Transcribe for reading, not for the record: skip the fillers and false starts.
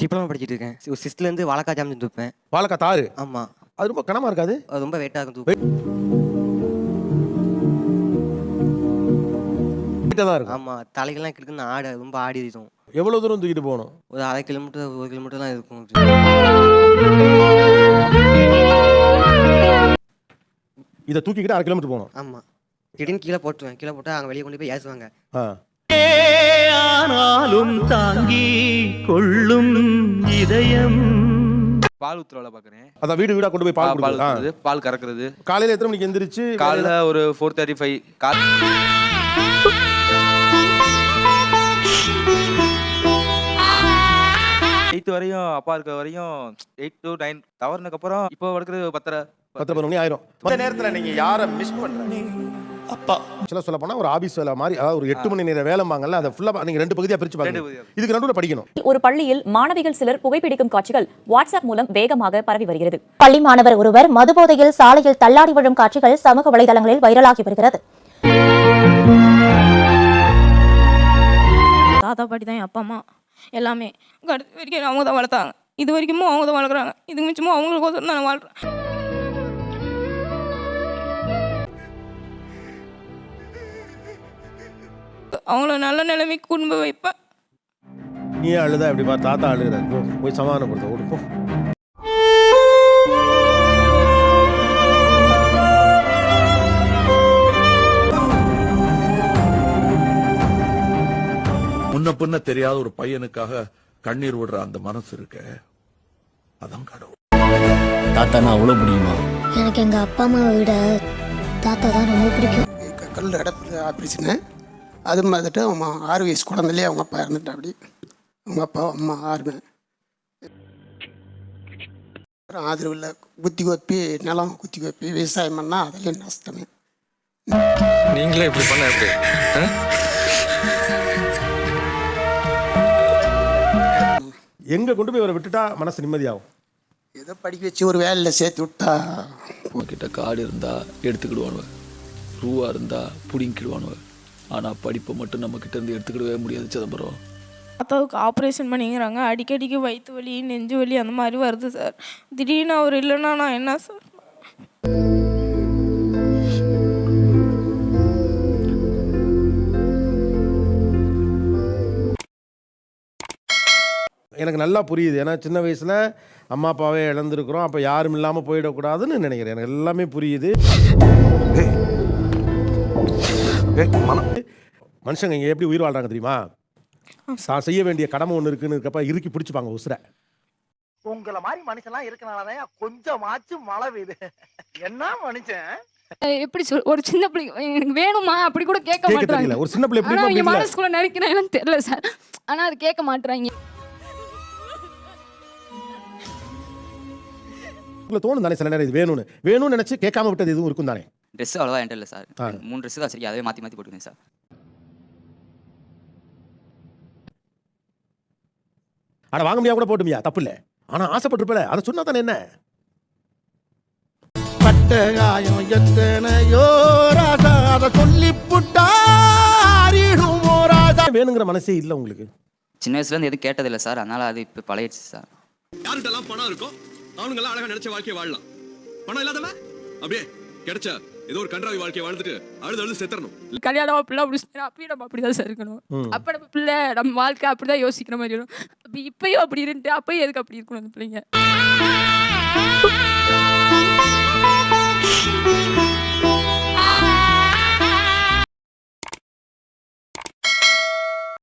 Diploma படிச்சுட்டு இருக்கேன். ஒரு 6th வாழைக்காய் ஜாம் தூப்பேன். வாழைக்காய் தாறு. ஆமா. அது ரொம்ப கனமா இருக்காது? அது ரொம்ப வெயிட்டா இருக்கும் தூக்கு. வெயிட்டா தான் இருக்கும். ஆமா. தலைக்கெல்லாம் கிடுக்குன்னு ரொம்ப ஆடி இருக்கும். எவ்வளவு தூரம் தூக்கிட்டு போகணும்? ஒரு 1/2 கிலோமீட்டர் 1 கிலோமீட்டர் தான் இருக்கும். இதை தூக்கிக்கிட்டு 1/2 கிலோமீட்டர் போகணும். ஆமா. திடீர்னு கீழே போட்டுருவேன். கீழே போட்டா அங்கே வெளியே கொண்டு போய் ஏசுவாங்க. ஆனாலும் தாங்கி கொள்ளும் இதயம். பால் ஊத்துற வேலை பார்க்குறேன். அதான் வீடு வீடா கொண்டு போய் பால் கொடுக்குறது, பால் கறக்குறது. காலையில எத்தனை மணிக்கு எந்திரிச்சு? காலைல ஒரு 4:35. 8 வரையும் அப்பா இருக்க வரையும் 8 to 9 தவறுனதுக்கு அப்புறம் இப்போ வளர்க்குறது 10:30 மணி ஆயிரும். இந்த நேரத்துல நீங்க யாரை மிஸ் பண்றீங்க? அப்பா. சொல்ல போனா ஒரு ஆபீஸ் வேலை மாதிரி, அதாவது ஒரு 8 மணி நேர வேலைம்பாங்கல்ல, அதை ஃபுல்லா நீங்க 2 பகுதியா பிரிச்சு பாருங்க. இதுக்கு நடுவுல படிக்கணும். ஒரு பள்ளியில் மாணவிகள் சிலர் புகைப்பிடிக்கும் காட்சிகள் வாட்ஸ்அப் மூலம் வேகமாக பரவி வருகிறது. பள்ளி மாணவர் ஒருவர் மதுபோதையில் சாலையில் தள்ளாடி விழும் காட்சிகள் சமூக வலைதளங்களில் வைரலாகி வருகிறது. தாத்தா பாட்டி தான் என் அப்பா அம்மா எல்லாமே. கடைசி வரைக்கும் அவங்க தான் வளர்த்தாங்க. இது வரைக்கும் அவங்க தான் வளர்க்குறாங்க. இதுக்கு மிச்சமும் அவங்களுக்கோசரம் நான் வாழ்றேன். அவங்கள நல்ல நிலைமைக்கு கொண்டு போய் வைப்பேன். நீ அழுதா எப்படி பா? தாத்தா அழுகுறாரு, போய் சமாதானப்படுத்த ஓடு. முன்ன பின்ன தெரியாத ஒரு பையனுக்காக கண்ணீர் விடுற அந்த மனசு இருக்க, அதான் கடவுள். தாத்தா நான் அவ்வளோ முடியுமா? எனக்கு எங்க அப்பா அம்மாவை விட தாத்தா தான் ரொம்ப பிடிக்கும். கல் இடத்துல ஆப்ரேஷனு. அது மாதிரிட்டு அவங்க 6 வயசு குழந்தைலேயே அவங்க அப்பா இறந்துட்டா. அப்படி அவங்க அப்பா அம்மா 6 ஆதரவு இல்லை. குத்தி கொப்பி நிலம் குத்தி கொப்பி விவசாயம் பண்ணால் அதுலேயும் நஷ்டமே. நீங்களே இப்படி பண்ண எப்படி? எங்க கொண்டு போய் அவரை விட்டுட்டா மனசு நிம்மதியாகும்? ஏதோ படிக்க வச்சு ஒரு வேலையில் சேர்த்து விட்டா. உங்ககிட்ட காடு இருந்தா எடுத்துக்கிடுவானுவ, ரூவா இருந்தா புடிங்கிடுவானுவ. ஆனா படிப்பை மட்டும் நம்ம கிட்ட இருந்து எடுத்துக்கிடவே முடியாது சிதம்பரம். தாத்தாவுக்கு ஆப்ரேஷன் பண்ணிக்கிறாங்க. அடிக்கடிக்கு வயிற்று வலி நெஞ்சு வலி அந்த மாதிரி வருது சார். திடீர்னு அவர் இல்லைன்னா நான் என்ன சார்? எனக்கு நல்லா புரியுது. ஏன்னா சின்ன வயசுல அம்மா அப்பாவே இழந்திருக்கிறோம். அப்போ யாரும் இல்லாமல் போயிடக்கூடாதுன்னு நினைக்கிறேன். எனக்கு எல்லாமே புரியுது. மனுஷங்க இங்கே எப்படி உயிர் வாழ்றாங்க தெரியுமா? தான் செய்ய வேண்டிய கடமை ஒன்று இருக்குன்னு இருக்கப்ப இறுக்கி பிடிச்சிப்பாங்க உசுரை. உங்களை மாதிரி மனுஷன்லாம் இருக்கனாலதான் கொஞ்சமாச்சும் மழை பெய்யுது. என்ன மனுஷன் எப்படி ஒரு சின்ன பிள்ளை எனக்கு வேணுமா அப்படி கூட கேட்க மாட்டாங்க. ஒரு சின்ன பிள்ளை எப்படி மனசுக்குள்ள நினைக்கிறேன் தெரியல சார். ஆனா அது கேட்க மாட்டாங்க. தோணும் தானே சில நேரம் இது வேணும்னு நினைச்சு கேட்காம விட்டது எதுவும் இருக்கும் தானே? ட்ரெஸ் அவ்வளோவா என்கிட்ட இல்லை சார். 3 ட்ரெஸ் தான் சரி, அதே மாற்றி போட்டுக்கேன் சார். ஆனா வாங்க முடியாது கூட போட்டுமியா, தப்பு இல்லை. ஆனா ஆசைப்பட்டிருப்பல, அதை சொன்னா தானே என்ன? பட்ட காயம் எத்தனையோ ராசா, அதை சொல்லி புட்டாரிடும் ராசா. வேணுங்கிற மனசே இல்லை உங்களுக்கு? சின்ன வயசுலேருந்து எதுவும் கேட்டதில்லை சார். அதனால அது இப்போ பழையிடுச்சு சார். யாருக்கெல்லாம் பணம் இருக்கும் அவனுங்கெல்லாம் அழகா நினைச்ச வாழ்க்கையை வாழலாம். பணம் இல்லாதவன் அப்படியே கிடைச்சா ஏதோ ஒரு கன்றாவி வாழ்க்கையை வாழ்ந்துட்டு அழுது செத்துறணும். கல்யாணம் பிள்ளை அப்பயும் நம்ம அப்படிதான் சார் இருக்கணும். அப்ப நம்ம பிள்ளை நம்ம வாழ்க்கை அப்படிதான் யோசிக்கிற மாதிரி இருக்கும். இப்பயும் அப்படி இருந்துட்டு அப்பயும் எதுக்கு அப்படி இருக்கணும் அந்த பிள்ளைங்க?